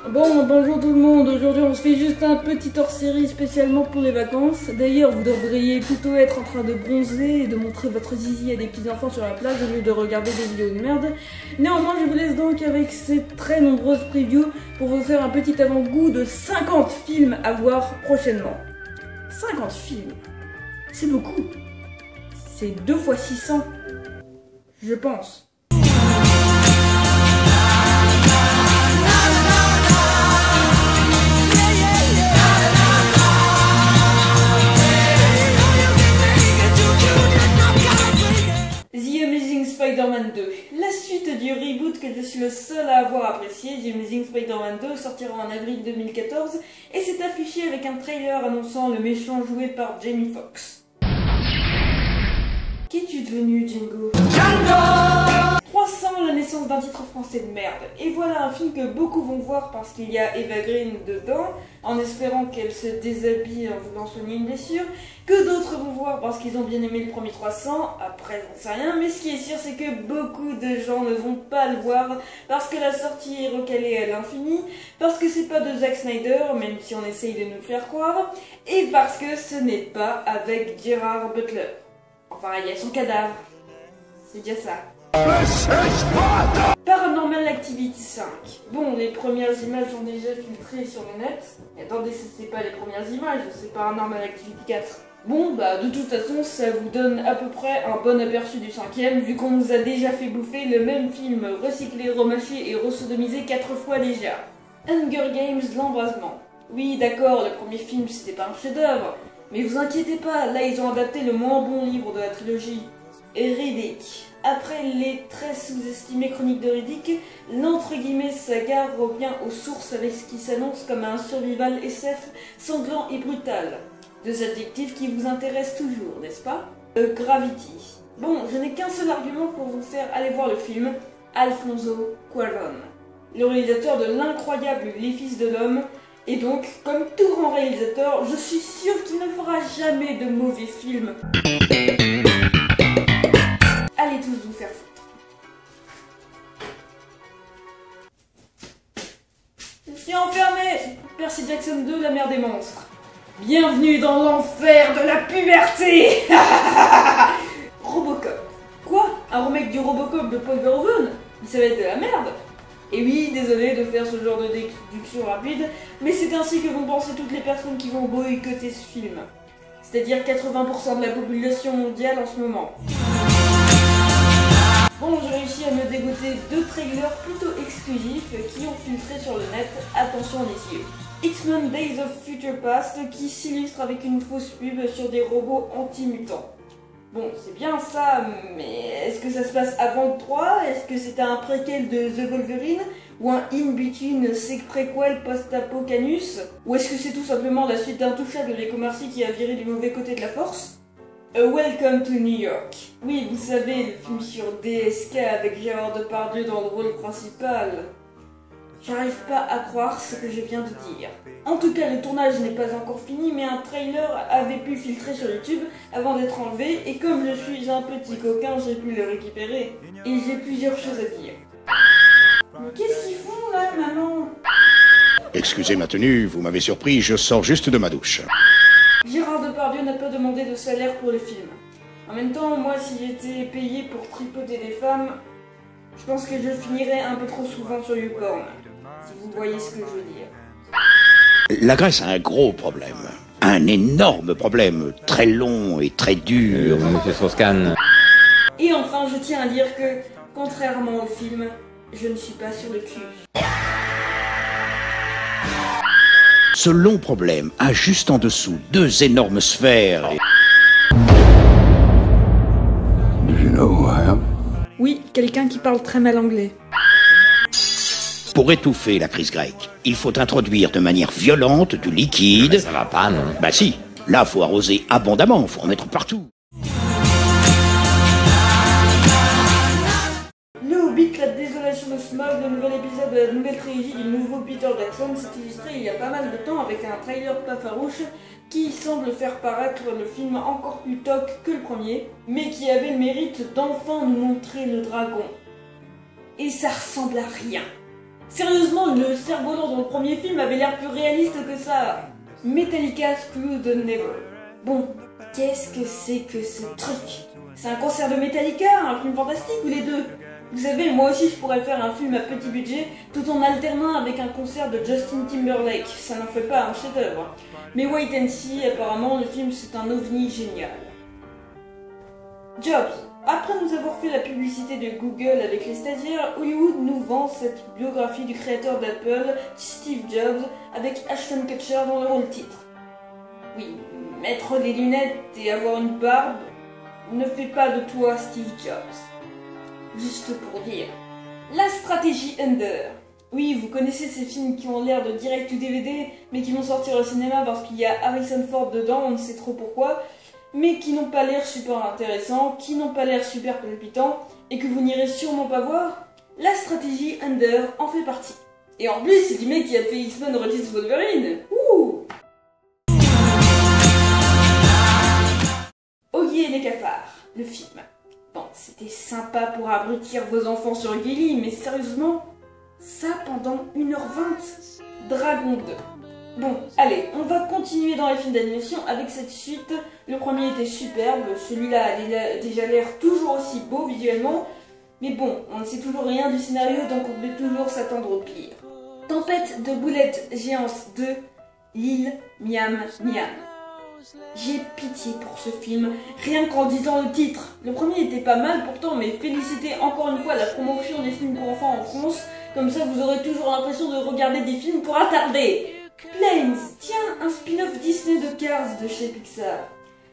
Bon, bonjour tout le monde, aujourd'hui on se fait juste un petit hors-série spécialement pour les vacances. D'ailleurs, vous devriez plutôt être en train de bronzer et de montrer votre zizi à des petits enfants sur la plage au lieu de regarder des vidéos de merde. Néanmoins, je vous laisse donc avec ces très nombreuses previews pour vous faire un petit avant-goût de 50 films à voir prochainement. 50 films, c'est beaucoup. C'est 2 fois 600, je pense. The Amazing Spider-Man 2, la suite du reboot que je suis le seul à avoir apprécié. The Amazing Spider-Man 2 sortira en avril 2014 et s'est affiché avec un trailer annonçant le méchant joué par Jamie Foxx. Qu'es-tu devenu, Django? 300, la naissance d'un titre français de merde. Et voilà un film que beaucoup vont voir parce qu'il y a Eva Green dedans, en espérant qu'elle se déshabille en voulant soigner une blessure, que d'autres vont voir parce qu'ils ont bien aimé le premier 300, après j'en sais rien, mais ce qui est sûr c'est que beaucoup de gens ne vont pas le voir parce que la sortie est recalée à l'infini, parce que c'est pas de Zack Snyder, même si on essaye de nous le faire croire, et parce que ce n'est pas avec Gerard Butler. Enfin, il y a son cadavre. C'est déjà ça. Paranormal Activity 5. Bon, les premières images sont déjà filtrées sur le net. Mais attendez, c'est pas les premières images, c'est Paranormal Activity 4. Bon, bah de toute façon, ça vous donne à peu près un bon aperçu du 5e, vu qu'on nous a déjà fait bouffer le même film recyclé, remâché et resodomisé 4 fois déjà. Hunger Games, l'embrasement. Oui, d'accord, le premier film c'était pas un chef-d'œuvre. Mais vous inquiétez pas, là ils ont adapté le moins bon livre de la trilogie. Riddick. Après les très sous-estimées chroniques de Riddick, l'entre-guillemets saga revient aux sources avec ce qui s'annonce comme un survival SF sanglant et brutal. Deux adjectifs qui vous intéressent toujours, n'est-ce pas? Gravity. Bon, je n'ai qu'un seul argument pour vous faire aller voir le film, Alfonso Cuarón, le réalisateur de l'incroyable Les Fils de l'Homme. Et donc, comme tout grand réalisateur, je suis sûre qu'il ne fera jamais de mauvais films. Allez tous vous faire foutre. Je suis enfermé. Percy Jackson 2, la mère des monstres. Bienvenue dans l'enfer de la puberté. Robocop. Quoi? Un remake du Robocop de Paul Verhoeven? Ça va être de la merde. Et oui, désolé de faire ce genre de déduction rapide, mais c'est ainsi que vont penser toutes les personnes qui vont boycotter ce film. C'est-à-dire 80% de la population mondiale en ce moment. Bon, j'ai réussi à me dégoter 2 trailers plutôt exclusifs qui ont filtré sur le net, attention les yeux. X-Men Days of Future Past qui s'illustre avec une fausse pub sur des robots anti-mutants. Bon, c'est bien ça, mais est-ce que ça se passe avant le 3? Est-ce que c'est un préquel de The Wolverine? Ou un in-between seq-préquel post-apo Canus? Ou est-ce que c'est tout simplement la suite d'Intouchable avec Omar Sy qui a viré du mauvais côté de la force? A Welcome to New York. Oui, vous savez, le film sur DSK avec Gérard Depardieu dans le rôle principal. J'arrive pas à croire ce que je viens de dire. En tout cas, le tournage n'est pas encore fini, mais un trailer avait pu filtrer sur YouTube avant d'être enlevé, et comme je suis un petit coquin, j'ai pu le récupérer. Et j'ai plusieurs choses à dire. Mais qu'est-ce qu'ils font là, maman? Excusez ma tenue, vous m'avez surpris, je sors juste de ma douche. Gérard Depardieu n'a pas demandé de salaire pour le film. En même temps, moi, si j'étais payé pour tripoter des femmes, je pense que je finirais un peu trop souvent sur YouPorn. Si vous voyez ce que je veux dire. La Grèce a un gros problème. Un énorme problème, très long et très dur. Monsieur Strauss-Kahn. Et enfin, je tiens à dire que, contrairement au film, je ne suis pas sur le cul. Ce long problème a juste en dessous 2 énormes sphères. Oui, quelqu'un qui parle très mal anglais. Pour étouffer la crise grecque, il faut introduire de manière violente du liquide. Mais ça va pas, non? Bah si, là faut arroser abondamment, faut en mettre partout. Le Hobbit, la désolation de Smaug, le nouvel épisode de la nouvelle trilogie du nouveau Peter Jackson s'est illustré il y a pas mal de temps avec un trailer pas farouche qui semble faire paraître le film encore plus toc que le premier, mais qui avait le mérite d'enfin nous montrer le dragon. Et ça ressemble à rien. Sérieusement, le cerf-volant dans le premier film avait l'air plus réaliste que ça. Metallica Screw the Never. Bon, qu'est-ce que c'est que ce truc? C'est un concert de Metallica, un film fantastique ou les deux? Vous savez, moi aussi je pourrais faire un film à petit budget tout en alternant avec un concert de Justin Timberlake. Ça n'en fait pas un chef-d'œuvre. Mais wait and see, apparemment le film c'est un ovni génial. Jobs. Après nous avoir fait la publicité de Google avec les stagiaires, Hollywood nous vend cette biographie du créateur d'Apple, Steve Jobs, avec Ashton Kutcher dans le rôle titre. Oui, mettre des lunettes et avoir une barbe ne fait pas de toi Steve Jobs. Juste pour dire. La stratégie Under. Oui, vous connaissez ces films qui ont l'air de direct ou DVD, mais qui vont sortir au cinéma parce qu'il y a Harrison Ford dedans, on ne sait trop pourquoi, mais qui n'ont pas l'air super intéressants, qui n'ont pas l'air super palpitants, et que vous n'irez sûrement pas voir. La stratégie Under en fait partie. Et en plus, c'est du mec qui a fait X-Men Origins Wolverine. Ouh! Oggy et les cafards, le film. Bon, c'était sympa pour abrutir vos enfants sur Gulli, mais sérieusement, ça pendant 1h20. Dragon 2. Bon, allez, on va continuer dans les films d'animation avec cette suite. Le premier était superbe, celui-là a déjà l'air toujours aussi beau visuellement, mais bon, on ne sait toujours rien du scénario, donc on peut toujours s'attendre au pire. Tempête de boulettes géantes 2, l'île Miam Miam. J'ai pitié pour ce film, rien qu'en disant le titre. Le premier était pas mal pourtant, mais félicitez encore une fois la promotion des films pour enfants en France, comme ça vous aurez toujours l'impression de regarder des films pour attarder. Planes, tiens, un spin-off Disney de Cars de chez Pixar.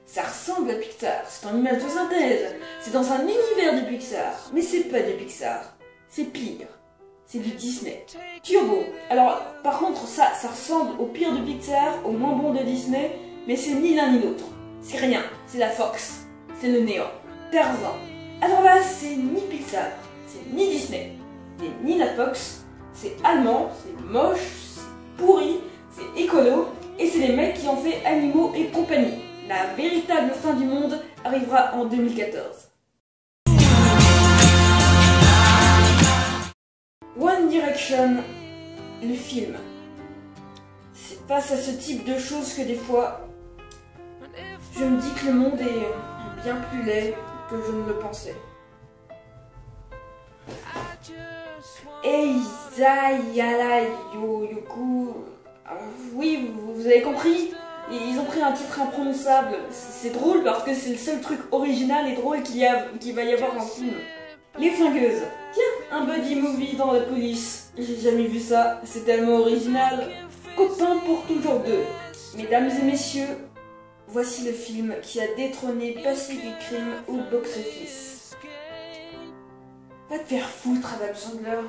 Ça ressemble à Pixar, c'est en image de synthèse, c'est dans un univers de Pixar, mais c'est pas du Pixar, c'est pire. C'est du Disney. Turbo. Alors, par contre, ça ressemble au pire de Pixar, au moins bon de Disney, mais c'est ni l'un ni l'autre. C'est rien, c'est la Fox, c'est le néant. Tarzan. Alors là, c'est ni Pixar, c'est ni Disney, c'est ni la Fox, c'est allemand, c'est moche, c'est pourri, c'est écolo, et c'est les mecs qui ont fait Animaux et compagnie. La véritable fin du monde arrivera en 2014. One Direction, le film. C'est face à ce type de choses que des fois, je me dis que le monde est bien plus laid que je ne le pensais. Eizayala Yoku. Oui, vous avez compris? Ils ont pris un titre imprononçable. C'est drôle parce que c'est le seul truc original et drôle qu'il va y avoir dans le film. Les Flingueuses. Tiens, un buddy movie dans la police. J'ai jamais vu ça, c'est tellement original. Copains pour toujours deux. Mesdames et messieurs, voici le film qui a détrôné Pacific Rim au box-office. Va te faire foutre, Adam Sandler.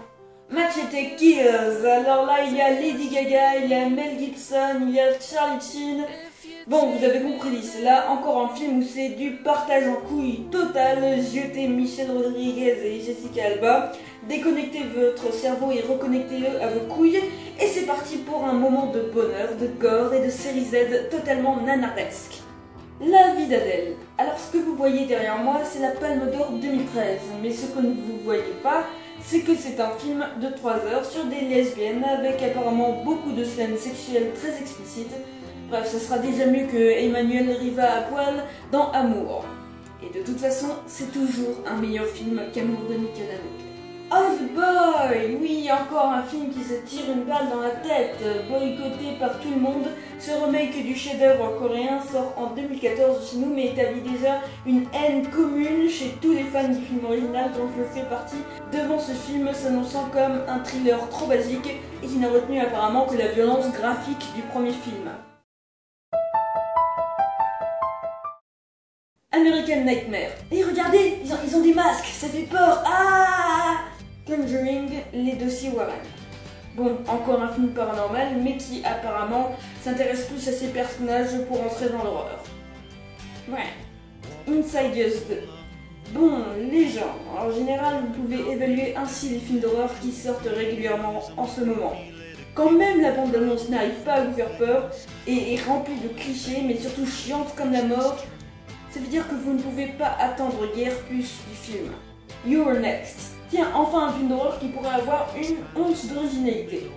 Machete Kills. Alors là, il y a Lady Gaga, il y a Mel Gibson, il y a Charlie Sheen. Bon, vous avez compris, c'est là encore un film où c'est du partage en couilles total. Jetez Michelle Rodriguez et Jessica Alba. Déconnectez votre cerveau et reconnectez-le à vos couilles. Et c'est parti pour un moment de bonheur, de gore et de série Z totalement nanaresque. La vie d'Adèle. Alors ce que vous voyez derrière moi, c'est la Palme d'Or 2013. Mais ce que vous ne voyez pas, c'est que c'est un film de 3 heures sur des lesbiennes avec apparemment beaucoup de scènes sexuelles très explicites. Bref, ça sera déjà mieux que Emmanuel Riva à poil dans Amour. Et de toute façon, c'est toujours un meilleur film qu'Amour de Mickey Haneke. Old Boy. Oui, encore un film qui se tire une balle dans la tête, boycotté par tout le monde. Ce remake du chef-d'œuvre coréen sort en 2014 chez nous, mais établit déjà une haine commune chez tous les fans du film original dont je fais partie, devant ce film s'annonçant comme un thriller trop basique et qui n'a retenu apparemment que la violence graphique du premier film. American Nightmare. Et regardez, ils ont des masques, ça fait peur. Ah! Conjuring, les dossiers Warren. Bon, encore un film paranormal, mais qui apparemment s'intéresse plus à ses personnages pour entrer dans l'horreur. Ouais. Insidious 2. Bon, les gens, en général, vous pouvez évaluer ainsi les films d'horreur qui sortent régulièrement en ce moment. Quand même la bande-annonce n'arrive pas à vous faire peur et est remplie de clichés, mais surtout chiante comme la mort, ça veut dire que vous ne pouvez pas attendre guère plus du film. You're Next. Tiens, enfin un film d'horreur qui pourrait avoir une once d'originalité.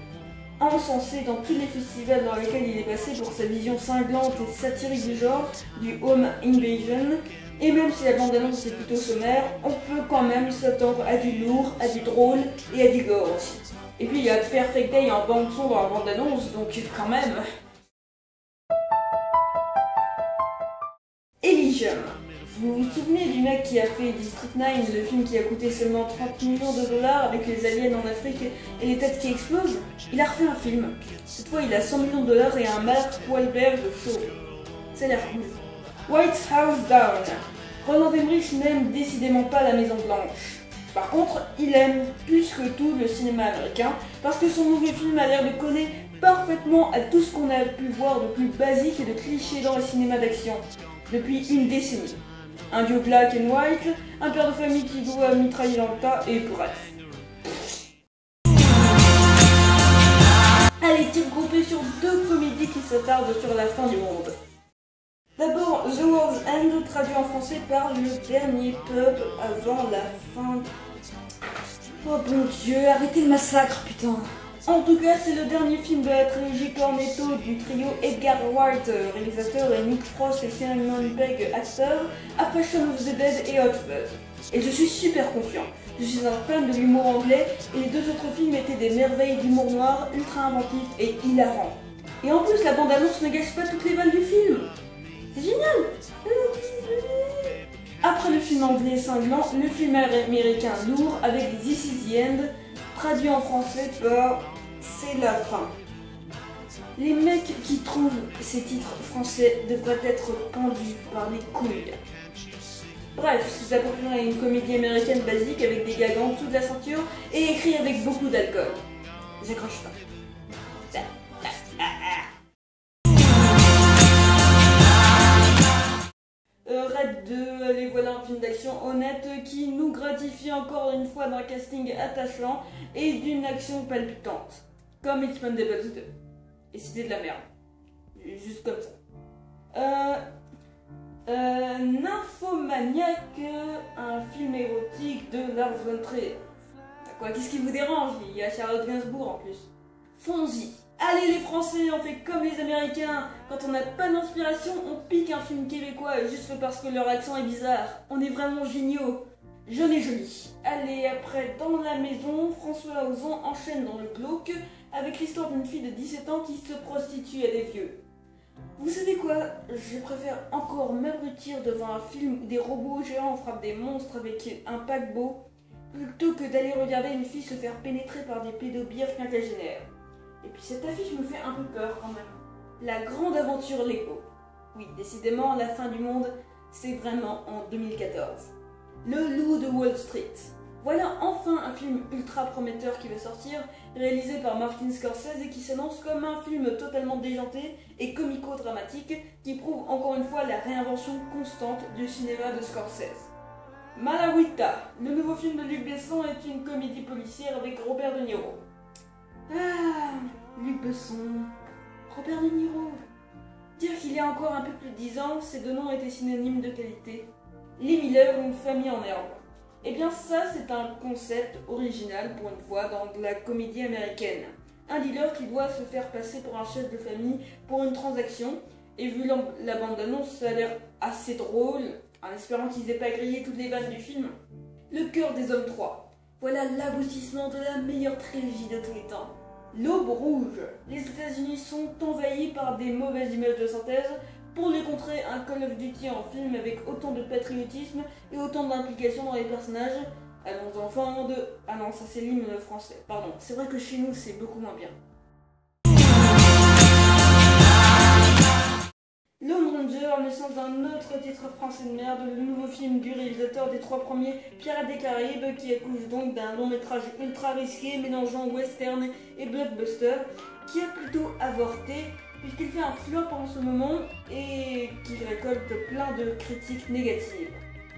Encensé dans tous les festivals dans lesquels il est passé pour sa vision cinglante et satirique du genre, du home invasion, et même si la bande-annonce est plutôt sommaire, on peut quand même s'attendre à du lourd, à du drôle et à du gore aussi. Et puis il y a Perfect Day en bande-son dans la bande-annonce, donc quand même... Elysium. Vous vous souvenez du mec qui a fait District 9, le film qui a coûté seulement 30 millions de dollars avec les aliens en Afrique et les têtes qui explosent? Il a refait un film. Cette fois il a 100 millions de dollars et un Mark Wahlberg chaud. Ça a l'air cool. White House Down. Roland Emmerich n'aime décidément pas la Maison Blanche. Par contre, il aime plus que tout le cinéma américain parce que son nouveau film a l'air de coller parfaitement à tout ce qu'on a pu voir de plus basique et de cliché dans le cinéma d'action depuis une décennie. Un vieux black and white, un père de famille qui doit mitrailler dans le tas, et bref. Allez, tir groupé sur deux comédies qui s'attardent sur la fin du monde. D'abord, The World's End, traduit en français par Le Dernier Pub avant la fin... Oh bon Dieu, arrêtez le massacre, putain. En tout cas, c'est le dernier film de la trilogie Cornetto du trio Edgar Wright, réalisateur, et Nick Frost et Simon Pegg, acteur, après Shaun of the Dead et Hot Fuzz. Et je suis super confiant. Je suis un fan de l'humour anglais, et les deux autres films étaient des merveilles d'humour noir, ultra inventif et hilarant. Et en plus, la bande-annonce ne gâche pas toutes les vannes du film. C'est génial. Après le film anglais cinglant, le film américain lourd avec This is the End, traduit en français par C'est la fin. Les mecs qui trouvent ces titres français devraient être pendus par les couilles. Bref, c'est à peu près une comédie américaine basique avec des gags en dessous de la ceinture et écrit avec beaucoup d'alcool. J'accroche pas. Red 2, les voilà un film d'action honnête qui nous gratifie encore une fois d'un casting attachant et d'une action palpitante. Comme Expendables 2. Et c'était de la merde. Juste comme ça. Nymphomaniac, un film érotique de Lars von Trier. Quoi, qu'est-ce qui vous dérange? Il y a Charlotte Gainsbourg en plus. Fonzie. Allez les Français, on fait comme les Américains. Quand on n'a pas d'inspiration, on pique un film québécois juste parce que leur accent est bizarre. On est vraiment géniaux. Jeune et joli. Allez, après, dans la maison, François Ozon enchaîne dans le glauque avec l'histoire d'une fille de 17 ans qui se prostitue à des vieux. Vous savez quoi? Je préfère encore m'abrutir devant un film où des robots géants frappent des monstres avec un paquebot plutôt que d'aller regarder une fille se faire pénétrer par des pédobires quinquagénaires. Et puis cette affiche me fait un peu peur quand même. La grande aventure Lego. Oui, décidément, la fin du monde, c'est vraiment en 2014. Le loup de Wall Street. Voilà enfin un film ultra prometteur qui va sortir, réalisé par Martin Scorsese et qui s'annonce comme un film totalement déjanté et comico-dramatique qui prouve encore une fois la réinvention constante du cinéma de Scorsese. Malaguita, le nouveau film de Luc Besson, est une comédie policière avec Robert De Niro. Ah, Luc Besson, Robert De Niro. Dire qu'il y a encore un peu plus de 10 ans, ces deux noms étaient synonymes de qualité. Les Miller, une famille en herbe. Eh bien ça, c'est un concept original pour une fois dans de la comédie américaine. Un dealer qui doit se faire passer pour un chef de famille pour une transaction. Et vu la bande-annonce, ça a l'air assez drôle, en espérant qu'ils aient pas grillé toutes les vannes du film. Le cœur des hommes 3. Voilà l'aboutissement de la meilleure trilogie de tous les temps. L'Aube rouge. Les États-Unis sont envahis par des mauvaises images de synthèse. Pour les contrer, un Call of Duty en film avec autant de patriotisme et autant d'implication dans les personnages. Allons enfants de... Ah non, ça c'est l'hymne français. Pardon, c'est vrai que chez nous c'est beaucoup moins bien. Lone Ranger, naissance d'un autre titre français de merde, le nouveau film du réalisateur des 3 premiers Pirates des Caraïbes, qui accouche donc d'un long métrage ultra risqué mélangeant western et blockbuster, qui a plutôt avorté puisqu'il fait un flop en ce moment et qu'il récolte plein de critiques négatives.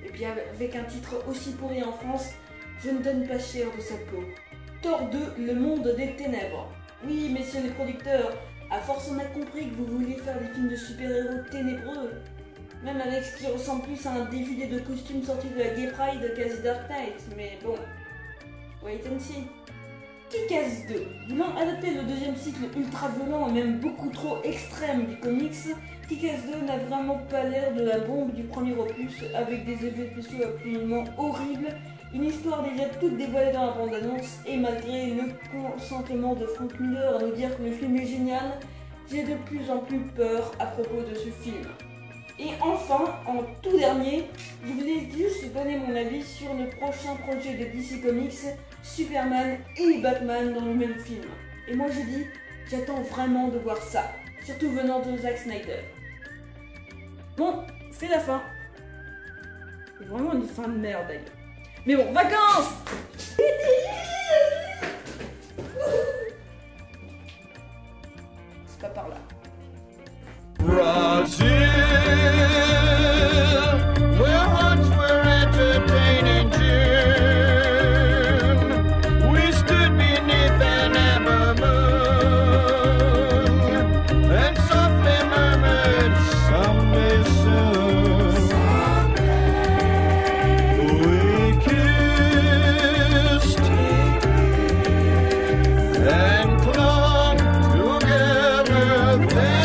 Et bien avec un titre aussi pourri en France, je ne donne pas cher de sa peau. Thor 2, le monde des ténèbres. Oui, messieurs les producteurs, à force on a compris que vous vouliez faire des films de super-héros ténébreux. Même avec ce qui ressemble plus à un défilé de costumes sorti de la Gay Pride quasi Dark Knight, mais bon. Wait and see. Kick-Ass 2. Voulant adapter le deuxième cycle ultra violent et même beaucoup trop extrême du comics, Kick-Ass 2 n'a vraiment pas l'air de la bombe du premier opus, avec des effets spéciaux absolument horribles, une histoire déjà toute dévoilée dans la bande-annonce, et malgré le consentement de Frank Miller à nous dire que le film est génial, j'ai de plus en plus peur à propos de ce film. Et enfin, en tout dernier, je voulais juste donner mon avis sur le prochain projet de DC Comics, Superman et Batman dans le même film. Et moi je dis, j'attends vraiment de voir ça, surtout venant de Zack Snyder. Bon, c'est la fin. C'est vraiment une fin de merde d'ailleurs. Mais bon, vacances! C'est pas par là. Brazil, where hearts were entertaining June. We stood beneath an amber moon and softly murmured, someday soon. We kissed and clung together then.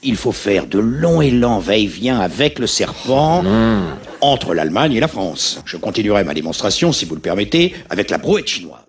Il faut faire de longs et lents va-et-vient avec le serpent entre l'Allemagne et la France. Je continuerai ma démonstration, si vous le permettez, avec la brouette chinoise.